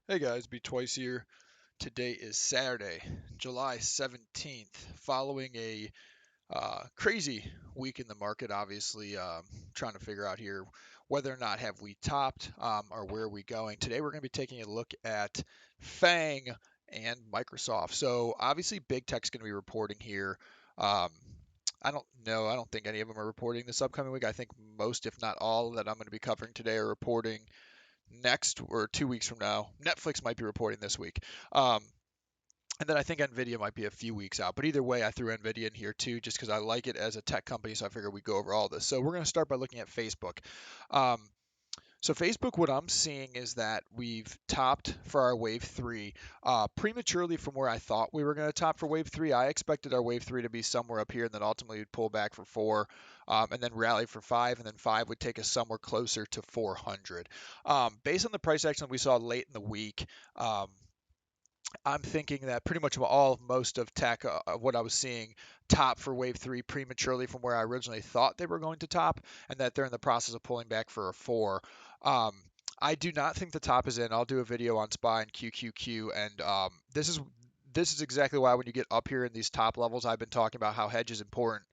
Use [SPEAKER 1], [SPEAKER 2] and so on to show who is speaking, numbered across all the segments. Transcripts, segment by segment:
[SPEAKER 1] Hey guys, Be Twice here. Today is Saturday, July 17th, following a crazy week in the market. Obviously, trying to figure out here whether or not have we topped or where are we going. Today we're going to be taking a look at FANG and Microsoft. So obviously, big tech's going to be reporting here. Um, I don't know. I don't think any of them are reporting this upcoming week. I think most, if not all, that I'm going to be covering today are reporting next or 2 weeks from now. Netflix might be reporting this week. Um, and then I think NVIDIA might be a few weeks out. But either way, I threw NVIDIA in here too, just because I like it as a tech company. So I figured we'd go over all this. So we're going to start by looking at Facebook. Um, so Facebook, what I'm seeing is that we've topped for our wave three prematurely from where I thought we were going to top for wave three. I expected our wave three to be somewhere up here, and then ultimately we'd pull back for four, and then rally for five, and then five would take us somewhere closer to 400. Based on the price action that we saw late in the week, I'm thinking that pretty much most of tech, what I was seeing, top for wave three prematurely from where I originally thought they were going to top, and that they're in the process of pulling back for a four. Um, I do not think the top is in. I'll do a video on SPY and QQQ, and this is exactly why when you get up here in these top levels, I've been talking about how hedge is important.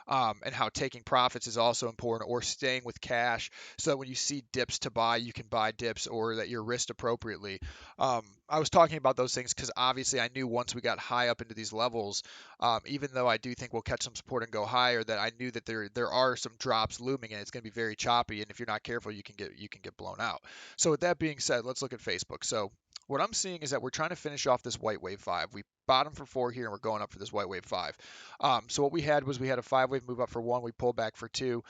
[SPEAKER 1] And how taking profits is also important, or staying with cash, so that when you see dips to buy, you can buy dips, or that you're risked appropriately. I was talking about those things because obviously I knew once we got high up into these levels, even though I do think we'll catch some support and go higher, that I knew that there are some drops looming and it's going to be very choppy. And if you're not careful, you can get blown out. So with that being said, let's look at Facebook. So what I'm seeing is that we're trying to finish off this white wave five. We bottom for four here, and we're going up for this white wave five. So what we had was we had a five wave move up for one. We pulled back for two.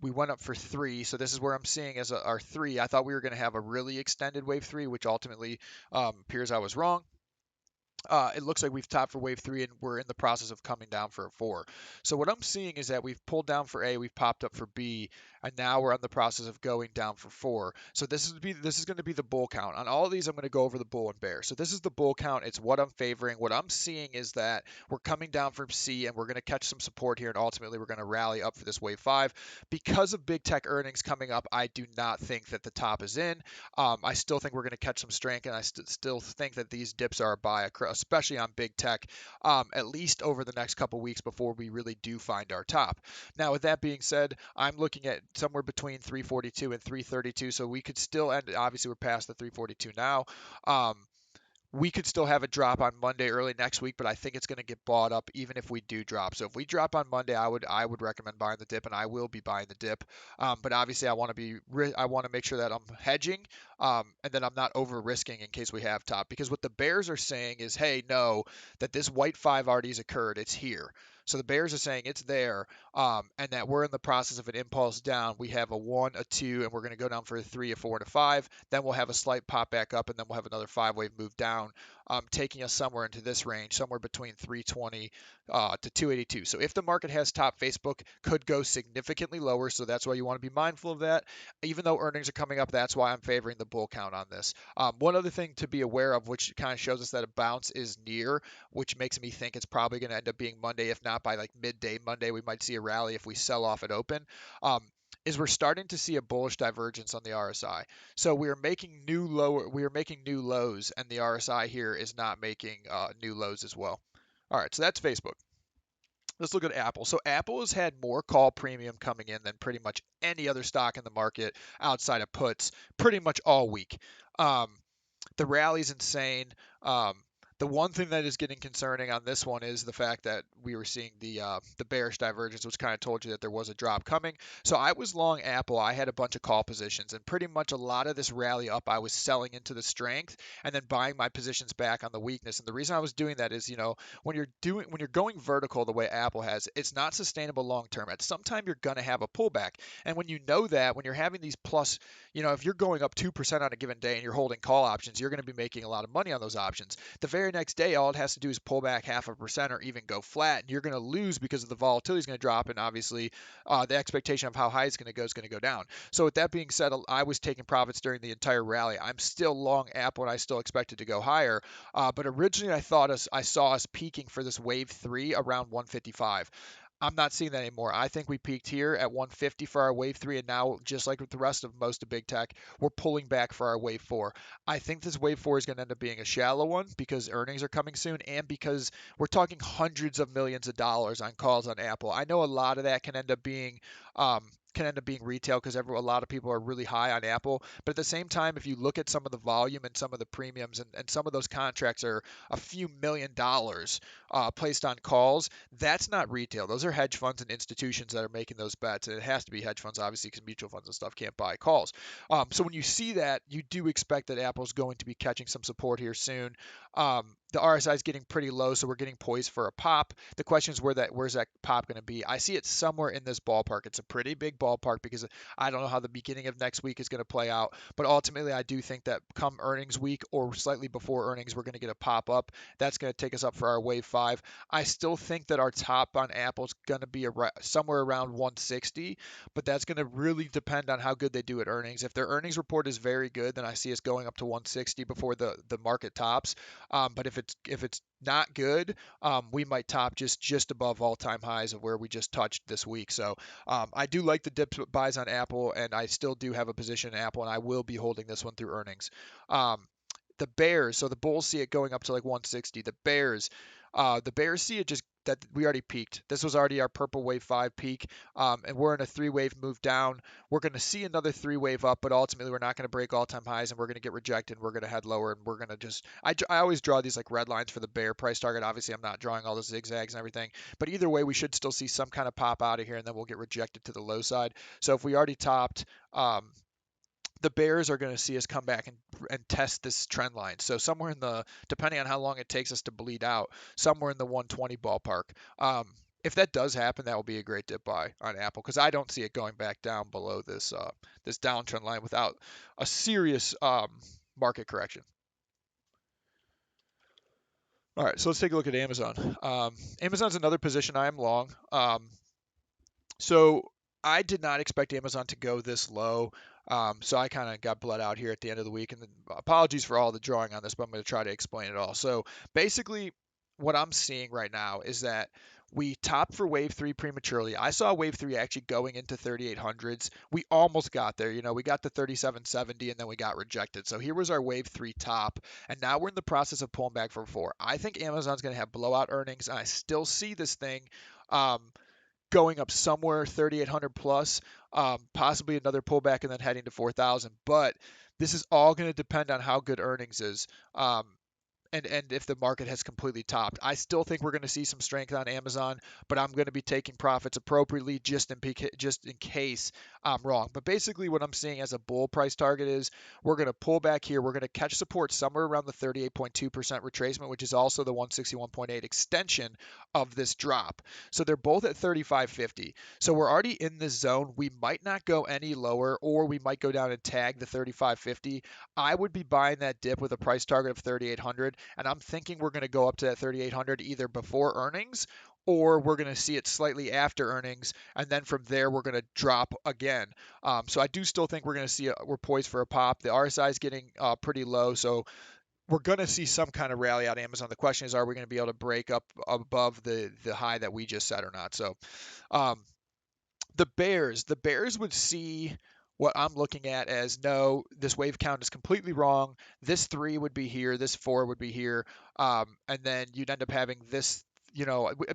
[SPEAKER 1] We went up for three, so this is where I'm seeing as our three. I thought we were going to have a really extended wave three, which ultimately appears I was wrong. It looks like we've topped for wave three and we're in the process of coming down for a four. So what I'm seeing is that we've pulled down for A, we've popped up for B, and now we're in the process of going down for four. So this is going to be the bull count. On all of these, I'm going to go over the bull and bear. So this is the bull count. It's what I'm favoring. What I'm seeing is that we're coming down from C and we're going to catch some support here, and ultimately we're going to rally up for this wave five. Because of big tech earnings coming up, I do not think that the top is in. I still think we're going to catch some strength, and I still think that these dips are a buy, especially on big tech, at least over the next couple weeks before we really do find our top. Now, with that being said, I'm looking at somewhere between 342 and 332, so we could still end. Obviously, we're past the 342 now. Um, we could still have a drop on Monday early next week, but I think it's going to get bought up even if we do drop. So if we drop on Monday, I would recommend buying the dip, and I will be buying the dip. But obviously, I want to make sure that I'm hedging, and that I'm not over risking in case we have top. Because what the bears are saying is, hey, no, that this white five already has occurred. It's here. So the bears are saying it's there, and that we're in the process of an impulse down. We have a one, a two, and we're going to go down for a three, a four, and a five. Then we'll have a slight pop back up, and then we'll have another five wave move down, taking us somewhere into this range, somewhere between 320 to 282. So if the market has top, Facebook could go significantly lower. So that's why you want to be mindful of that. Even though earnings are coming up, that's why I'm favoring the bull count on this. One other thing to be aware of, which kind of shows us that a bounce is near, which makes me think it's probably going to end up being Monday. If not by like midday Monday, we might see a rally if we sell off at open. Is we're starting to see a bullish divergence on the RSI. So we are making new lows, and the RSI here is not making new lows as well. All right, so that's Facebook. Let's look at Apple. So Apple has had more call premium coming in than pretty much any other stock in the market outside of puts pretty much all week. Um, the rally's insane. Um, the one thing that is getting concerning on this one is the fact that we were seeing the bearish divergence, which kind of told you that there was a drop coming. So I was long Apple. I had a bunch of call positions, and pretty much a lot of this rally up, I was selling into the strength and then buying my positions back on the weakness. And the reason I was doing that is, when you're going vertical the way Apple has, it's not sustainable long term. At some time, you're gonna have a pullback, and when you know that, when you're having these plus, if you're going up 2% on a given day and you're holding call options, you're going to be making a lot of money on those options. The very next day, all it has to do is pull back 0.5% or even go flat, and you're going to lose because of the volatility is going to drop, and obviously the expectation of how high it's going to go is going to go down. So with that being said, I was taking profits during the entire rally. I'm still long Apple, and I still expect it to go higher. But originally, I saw us peaking for this wave three around 155. I'm not seeing that anymore. I think we peaked here at 150 for our wave three, and now, just like with the rest of most of big tech, we're pulling back for our wave four. I think this wave four is going to end up being a shallow one because earnings are coming soon, and because we're talking hundreds of millions of dollars on calls on Apple. I know a lot of that can end up being retail because a lot of people are really high on Apple. But at the same time, if you look at some of the volume and some of the premiums, and some of those contracts are a few $1 million placed on calls, that's not retail. Those are hedge funds and institutions that are making those bets. And it has to be hedge funds, obviously, because mutual funds and stuff can't buy calls. So when you see that, you do expect that Apple's going to be catching some support here soon. The RSI is getting pretty low, so we're getting poised for a pop. The question is where's that pop going to be? I see it somewhere in this ballpark. It's a pretty big ballpark because I don't know how the beginning of next week is going to play out, but ultimately I do think that come earnings week or slightly before earnings, we're going to get a pop up. That's going to take us up for our wave five. I still think that our top on Apple is going to be somewhere around 160, but that's going to really depend on how good they do at earnings. If their earnings report is very good, then I see us going up to 160 before the market tops. But if it's not good, we might top just above all-time highs of where we just touched this week. So I do like the dip buys on Apple, and I still do have a position in Apple, and I will be holding this one through earnings. Um, the Bears, so the Bulls see it going up to like 160. The Bears see it just that we already peaked. This was already our purple wave five peak, and we're in a three wave move down. We're going to see another three wave up, but ultimately we're not going to break all time highs, and we're going to get rejected. We're going to head lower, and we're going to just. I always draw these like red lines for the bear price target. Obviously, I'm not drawing all the zigzags and everything, but either way, we should still see some kind of pop out of here, and then we'll get rejected to the low side. So if we already topped. The Bears are going to see us come back and test this trend line. So somewhere depending on how long it takes us to bleed out, somewhere in the 120 ballpark. If that does happen, that will be a great dip buy on Apple because I don't see it going back down below this downtrend line without a serious market correction. All right, so let's take a look at Amazon. Amazon's another position I am long. So I did not expect Amazon to go this low. So I kind of got bled out here at the end of the week. And then, apologies for all the drawing on this, but I'm going to try to explain it all. So basically, what I'm seeing right now is that we topped for wave three prematurely. I saw wave three actually going into 3800s. We almost got there. We got to 3770 and then we got rejected. So here was our wave three top. And now we're in the process of pulling back for four. I think Amazon's going to have blowout earnings. And I still see this thing. Going up somewhere 3,800 plus, possibly another pullback and then heading to 4,000. But this is all going to depend on how good earnings is. And if the market has completely topped. I still think we're going to see some strength on Amazon, but I'm going to be taking profits appropriately just in case I'm wrong. But basically what I'm seeing as a bull price target is we're going to pull back here. We're going to catch support somewhere around the 38.2% retracement, which is also the 161.8 extension of this drop. So they're both at 35.50. So we're already in this zone. We might not go any lower, or we might go down and tag the 35.50. I would be buying that dip with a price target of 3,800, and I'm thinking we're going to go up to that 3,800 either before earnings or we're going to see it slightly after earnings, and then from there we're going to drop again. So I do still think we're going to see we're poised for a pop. The RSI is getting pretty low, so we're going to see some kind of rally out of Amazon. The question is, are we going to be able to break up above the high that we just set or not? So um, the Bears would see what I'm looking at as no, this wave count is completely wrong. This three would be here, this four would be here, and then you'd end up having this.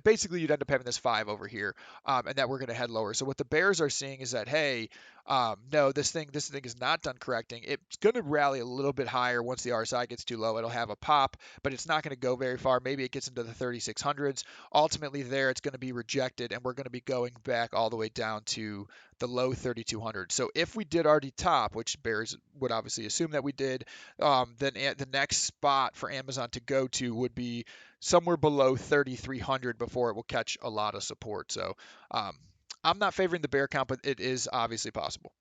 [SPEAKER 1] Basically you'd end up having this five over here, and that we're going to head lower. So what the Bears are seeing is that, hey, no, this thing is not done correcting. It's going to rally a little bit higher once the RSI gets too low. It'll have a pop, but it's not going to go very far. Maybe it gets into the 3600s. Ultimately, there it's going to be rejected, and we're going to be going back all the way down to the low 3200. So if we did already top, which Bears would obviously assume that we did, then the next spot for Amazon to go to would be somewhere below 3300 before it will catch a lot of support. So I'm not favoring the bear count, but it is obviously possible.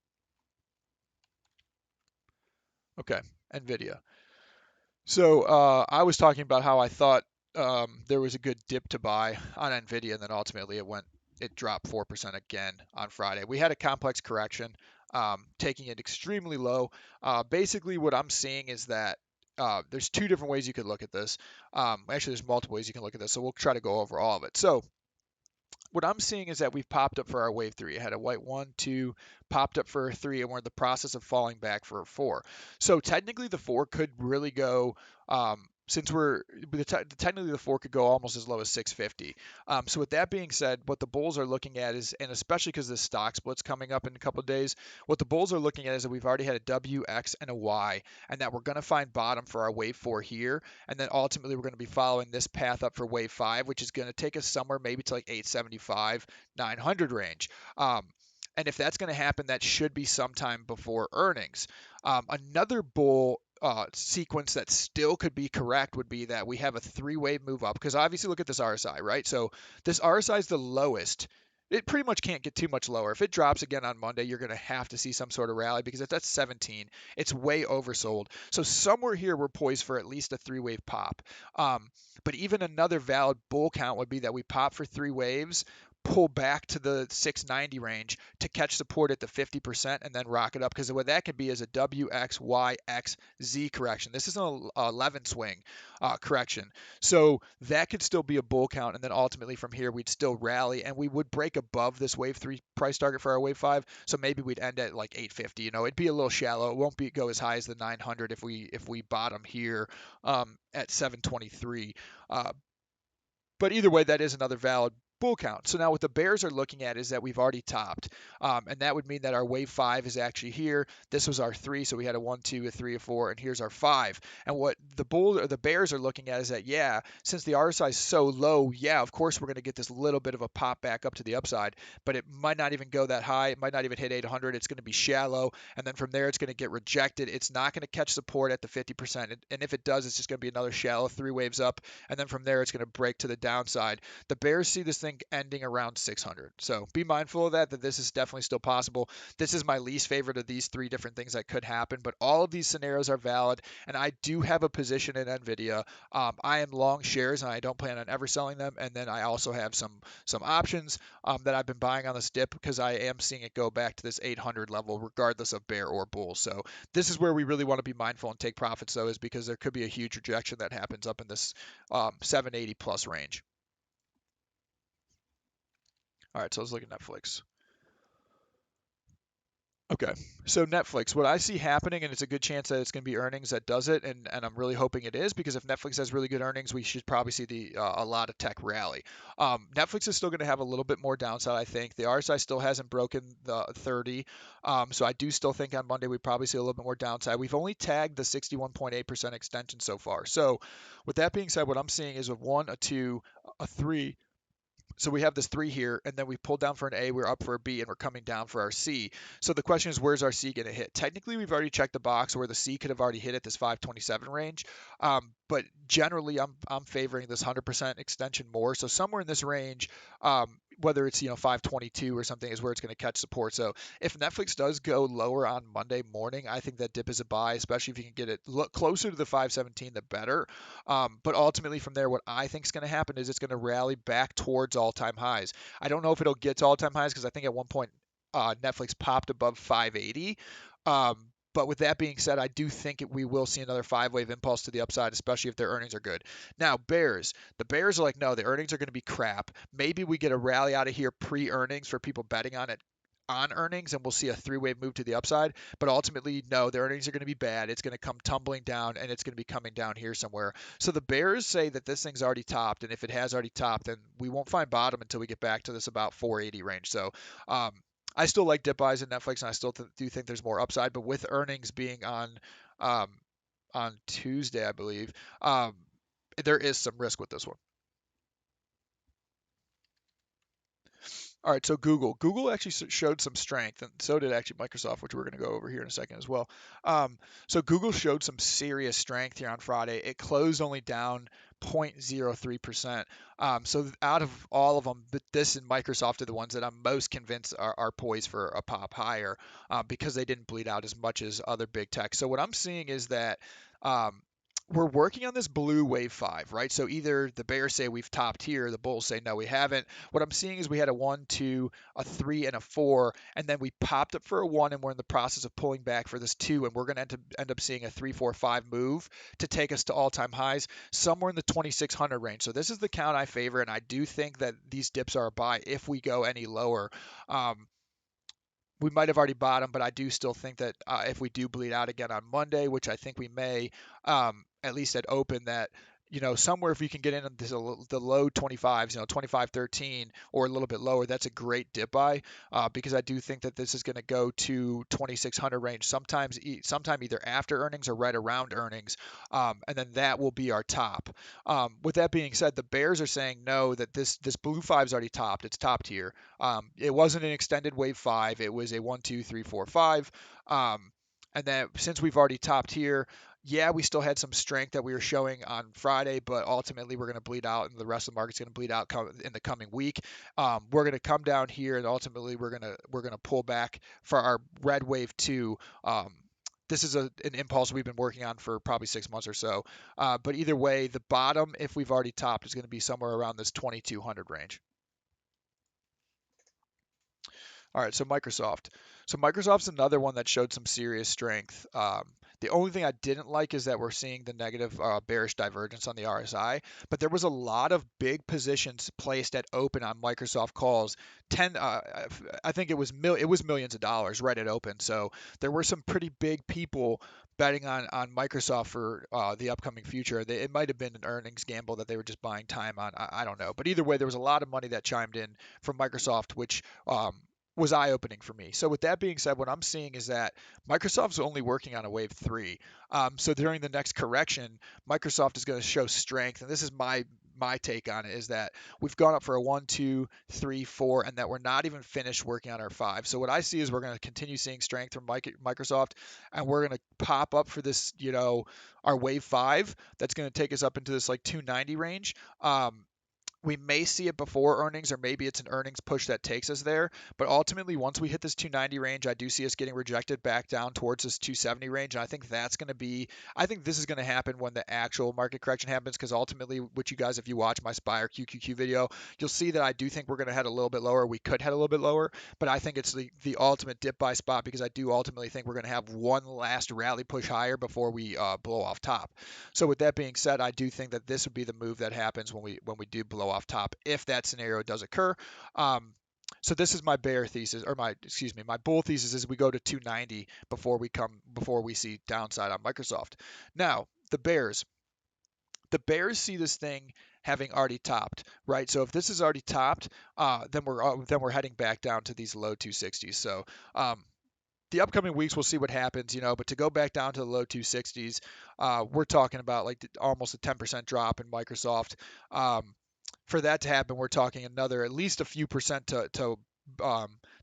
[SPEAKER 1] Okay, NVIDIA. So I was talking about how I thought there was a good dip to buy on NVIDIA, and then ultimately it dropped 4% again on Friday. We had a complex correction, taking it extremely low. Basically, what I'm seeing is that there's two different ways you could look at this. Actually, there's multiple ways you can look at this, so we'll try to go over all of it. So what I'm seeing is that we've popped up for our wave three. It had a white 1, 2, popped up for a 3, and we're in the process of falling back for a 4. So technically the 4 could really go, since technically the 4 could go almost as low as 650. So with that being said, what the bulls are looking at is, and especially because the stock split's coming up in a couple of days, what the bulls are looking at is that we've already had a W, X, and a Y, and that we're going to find bottom for our wave 4 here, and then ultimately we're going to be following this path up for wave 5, which is going to take us somewhere maybe to like 875, 900 range. And if that's going to happen, that should be sometime before earnings. Another bull sequence that still could be correct would be that we have a 3-wave move up, because obviously look at this RSI, right? So this RSI is the lowest. It pretty much can't get too much lower. If it drops again on Monday, you're going to have to see some sort of rally, because if that's 17, it's way oversold. So somewhere here, we're poised for at least a 3-wave pop. But even another valid bull count would be that we pop for 3 waves, pull back to the 690 range to catch support at the 50% and then rock it up, because what that could be is a W, X, Y, X, Z correction. This is an 11 swing correction. So that could still be a bull count, and then ultimately from here we'd still rally, and we would break above this wave 3 price target for our wave 5. So maybe we'd end at like 850. It'd be a little shallow. It won't go as high as the 900 if we bottom here at 723. But either way, that is another valid bull count. So now what the bears are looking at is that we've already topped. And that would mean that our wave 5 is actually here. This was our 3, so we had a 1, 2, a 3, a 4, and here's our 5. And what the bears are looking at is that, yeah, since the RSI is so low, yeah, of course we're going to get this little bit of a pop back up to the upside, but it might not even go that high. It might not even hit 800. It's going to be shallow, and then from there it's going to get rejected. It's not going to catch support at the 50%, and if it does, it's just going to be another shallow 3 waves up, and then from there it's going to break to the downside. The bears see this thing ending around 600. So be mindful of that this is definitely still possible. This is my least favorite of these 3 different things that could happen, but all of these scenarios are valid, and I do have a position in NVIDIA. I am long shares, and I don't plan on ever selling them, and then I also have some options that I've been buying on this dip, because I am seeing it go back to this 800 level regardless of bear or bull. So this is where we really want to be mindful and take profits, though, is because there could be a huge rejection that happens up in this 780 plus range. All right, so let's look at Netflix. Okay, so Netflix, what I see happening, and it's a good chance that it's going to be earnings that does it, and I'm really hoping it is, because if Netflix has really good earnings, we should probably see a lot of tech rally. Netflix is still going to have a little bit more downside, I think. The RSI still hasn't broken the 30, so I do still think on Monday we probably see a little bit more downside. We've only tagged the 61.8% extension so far. So with that being said, what I'm seeing is a 1, a 2, a 3. So we have this 3 here, and then we pulled down for an A, we're up for a B, and we're coming down for our C. So the question is, where's our C going to hit? Technically, we've already checked the box where the C could have already hit at this 527 range. But generally, I'm favoring this 100% extension more. So somewhere in this range, whether it's 522 or something, is where it's going to catch support. So if Netflix does go lower on Monday morning, I think that dip is a buy, especially if you can get it look closer to the 517, the better. But ultimately from there, what I think is going to happen is it's going to rally back towards all-time highs. I don't know if it'll get to all-time highs, because I think at one point Netflix popped above 580. But with that being said, I do think we will see another 5-wave impulse to the upside, especially if their earnings are good. Now, Bears. The Bears are like, no, the earnings are going to be crap. Maybe we get a rally out of here pre-earnings for people betting on it on earnings, and we'll see a 3-wave move to the upside. But ultimately, no, the earnings are going to be bad. It's going to come tumbling down, and it's going to be coming down here somewhere. So the Bears say that this thing's already topped, and if it has already topped, then we won't find bottom until we get back to this about 480 range. So I still like dip buys in Netflix, and I still do think there's more upside. But with earnings being um, on Tuesday, I believe, there is some risk with this one. All right, so Google actually showed some strength, and so did actually Microsoft, which we're going to go over here in a second as well. So Google showed some serious strength here on Friday. It closed only down 0.03%. So out of all of them, this and Microsoft are the ones that I'm most convinced are poised for a pop higher, because they didn't bleed out as much as other big tech. So what I'm seeing is that we're working on this blue wave 5, right? So either the bears say we've topped here, the bulls say no, we haven't. What I'm seeing is we had a 1, 2, a 3, and a 4, and then we popped up for a 1, and we're in the process of pulling back for this 2, and we're going to end up seeing a 3, 4, 5 move to take us to all-time highs somewhere in the 2600 range. So this is the count I favor, and I do think that these dips are a buy if we go any lower. We might have already bottomed, but I do still think that if we do bleed out again on Monday, which I think we may, at least at open, that somewhere if we can get in this, the low 25s, 25.13 or a little bit lower, that's a great dip buy because I do think that this is going to go to 2600 range sometime either after earnings or right around earnings, and then that will be our top. With that being said, the bears are saying no, that this blue 5's already topped. It's topped here. It wasn't an extended wave 5. It was a 1, 2, 3, 4, 5. And then since we've already topped here, yeah, we still had some strength that we were showing on Friday, but ultimately we're going to bleed out, and the rest of the market's going to bleed out in the coming week. We're going to come down here, and ultimately we're going to pull back for our red wave 2. This is an impulse we've been working on for probably 6 months or so. But either way, the bottom, if we've already topped, is going to be somewhere around this 2200 range. All right, so Microsoft. So Microsoft's another one that showed some serious strength. The only thing I didn't like is that we're seeing the negative bearish divergence on the RSI, but there was a lot of big positions placed at open on Microsoft calls. I think it was millions of dollars right at open. So there were some pretty big people betting on Microsoft for the upcoming future. It might have been an earnings gamble that they were just buying time on. I don't know, but either way, there was a lot of money that chimed in from Microsoft, which was eye-opening for me. So with that being said, what I'm seeing is that Microsoft's only working on a wave 3. So during the next correction, Microsoft is going to show strength, and this is my take on it, is that we've gone up for a 1, 2, 3, 4, and that we're not even finished working on our 5. So what I see is we're going to continue seeing strength from Microsoft, and we're going to pop up for this, our wave 5 that's going to take us up into this like 290 range. We may see it before earnings, or maybe it's an earnings push that takes us there. But ultimately, once we hit this 290 range, I do see us getting rejected back down towards this 270 range. And I think I think this is going to happen when the actual market correction happens, because ultimately, which you guys, if you watch my SPY or QQQ video, you'll see that I do think we're going to head a little bit lower. We could head a little bit lower, but I think it's the ultimate dip buy spot, because I do ultimately think we're going to have one last rally push higher before we blow off top. So with that being said, I do think that this would be the move that happens when we do blow off top, if that scenario does occur. So this is my bear thesis, or my bull thesis is we go to 290 before we see downside on Microsoft. Now, the bears see this thing having already topped, right? So if this is already topped, then we're heading back down to these low 260s. So the upcoming weeks, we'll see what happens, but to go back down to the low 260s, we're talking about like almost a 10% drop in Microsoft. For that to happen, we're talking another at least a few percent to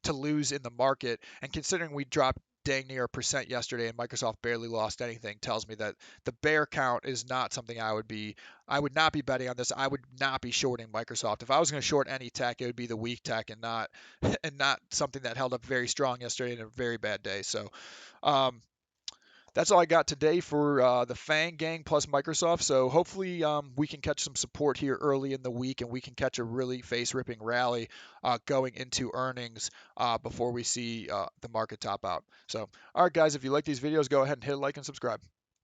[SPEAKER 1] lose in the market. And considering we dropped dang near a percent yesterday and Microsoft barely lost anything, tells me that the bear count is not something I would not be betting on this. I would not be shorting Microsoft. If I was going to short any tech, it would be the weak tech, and not something that held up very strong yesterday in a very bad day. So that's all I got today for the Fang Gang plus Microsoft. So hopefully we can catch some support here early in the week, and we can catch a really face-ripping rally going into earnings before we see the market top out. So, all right, guys, if you like these videos, go ahead and hit a like and subscribe.